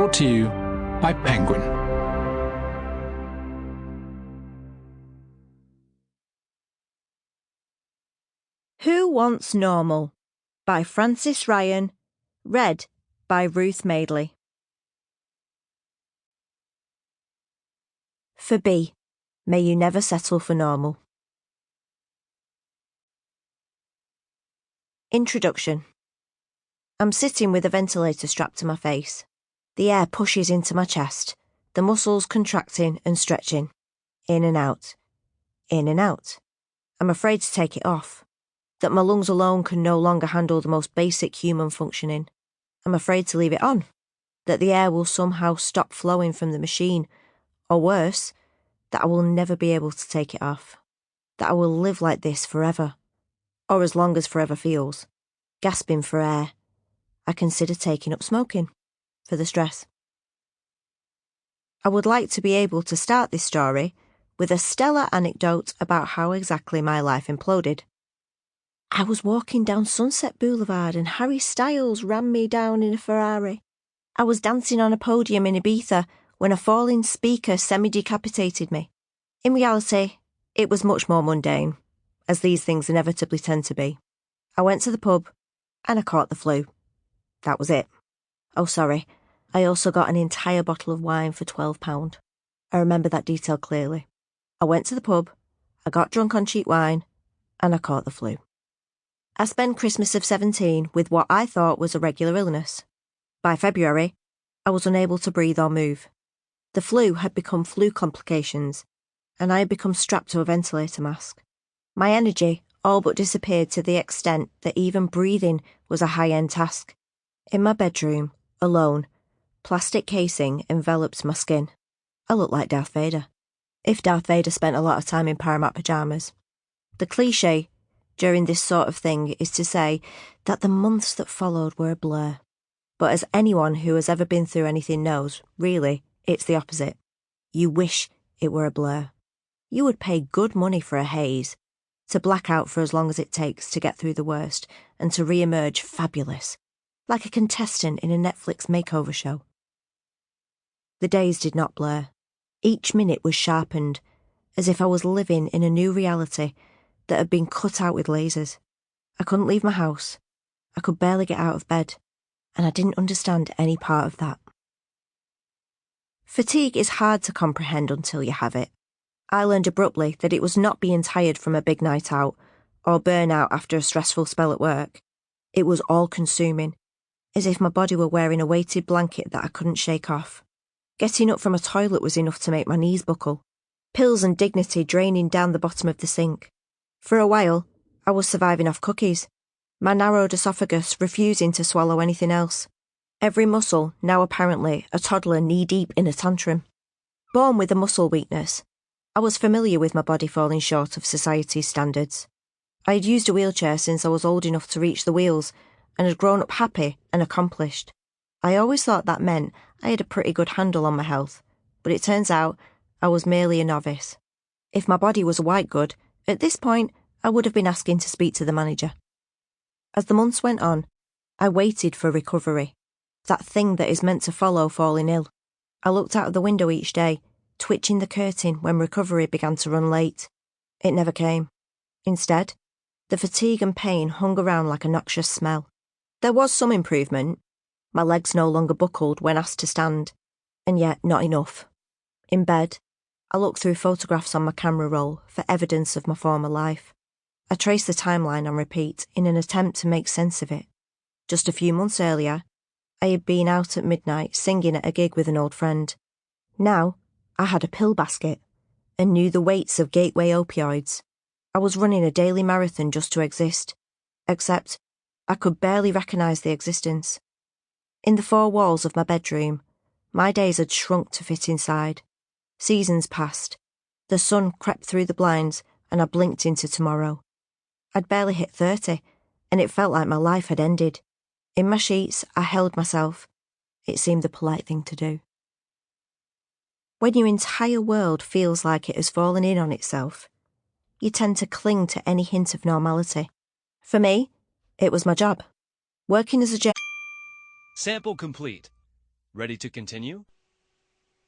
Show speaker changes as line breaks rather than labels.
Brought to you by Penguin.
Who Wants Normal? By Frances Ryan. Read by Ruth Madley. For B, may you never settle for normal. Introduction. I'm sitting with a ventilator strapped to my face. The air pushes into my chest, the muscles contracting and stretching. In and out. In and out. I'm afraid to take it off. That my lungs alone can no longer handle the most basic human functioning. I'm afraid to leave it on. That the air will somehow stop flowing from the machine. Or worse, that I will never be able to take it off. That I will live like this forever. Or as long as forever feels. Gasping for air. I consider taking up smoking. For the stress. I would like to be able to start this story with a stellar anecdote about how exactly my life imploded. I was walking down Sunset Boulevard and Harry Styles ran me down in a Ferrari. I was dancing on a podium in Ibiza when a falling speaker semi-decapitated me. In reality, it was much more mundane, as these things inevitably tend to be. I went to the pub and I caught the flu. That was it. Oh, sorry, I also got an entire bottle of wine for £12. I remember that detail clearly. I went to the pub, I got drunk on cheap wine, and I caught the flu. I spent Christmas of 17 with what I thought was a regular illness. By February, I was unable to breathe or move. The flu had become flu complications, and I had become strapped to a ventilator mask. My energy all but disappeared to the extent that even breathing was a high-end task. In my bedroom, alone, plastic casing enveloped my skin. I looked like Darth Vader. If Darth Vader spent a lot of time in Paramount pyjamas. The cliché during this sort of thing is to say that the months that followed were a blur. But as anyone who has ever been through anything knows, really, it's the opposite. You wish it were a blur. You would pay good money for a haze, to black out for as long as it takes to get through the worst, and to re-emerge fabulous, like a contestant in a Netflix makeover show. The days did not blur. Each minute was sharpened, as if I was living in a new reality that had been cut out with lasers. I couldn't leave my house. I could barely get out of bed, and I didn't understand any part of that. Fatigue is hard to comprehend until you have it. I learned abruptly that it was not being tired from a big night out, or burnout after a stressful spell at work. It was all-consuming, as if my body were wearing a weighted blanket that I couldn't shake off. Getting up from a toilet was enough to make my knees buckle. Pills and dignity draining down the bottom of the sink. For a while, I was surviving off cookies, my narrowed esophagus refusing to swallow anything else. Every muscle now apparently a toddler knee-deep in a tantrum. Born with a muscle weakness, I was familiar with my body falling short of society's standards. I had used a wheelchair since I was old enough to reach the wheels and had grown up happy and accomplished. I always thought that meant I had a pretty good handle on my health, but it turns out I was merely a novice. If my body was a white good, at this point I would have been asking to speak to the manager. As the months went on, I waited for recovery, that thing that is meant to follow falling ill. I looked out of the window each day, twitching the curtain when recovery began to run late. It never came. Instead, the fatigue and pain hung around like a noxious smell. There was some improvement. My legs no longer buckled when asked to stand, and yet not enough. In bed, I looked through photographs on my camera roll for evidence of my former life. I traced the timeline on repeat in an attempt to make sense of it. Just a few months earlier, I had been out at midnight singing at a gig with an old friend. Now, I had a pill basket and knew the weights of gateway opioids. I was running a daily marathon just to exist, except I could barely recognise the existence. In the four walls of my bedroom, my days had shrunk to fit inside. Seasons passed. The sun crept through the blinds and I blinked into tomorrow. I'd barely hit 30, and it felt like my life had ended. In my sheets, I held myself. It seemed the polite thing to do. When your entire world feels like it has fallen in on itself, you tend to cling to any hint of normality. For me, it was my job. Working as a
Sample complete. Ready to continue?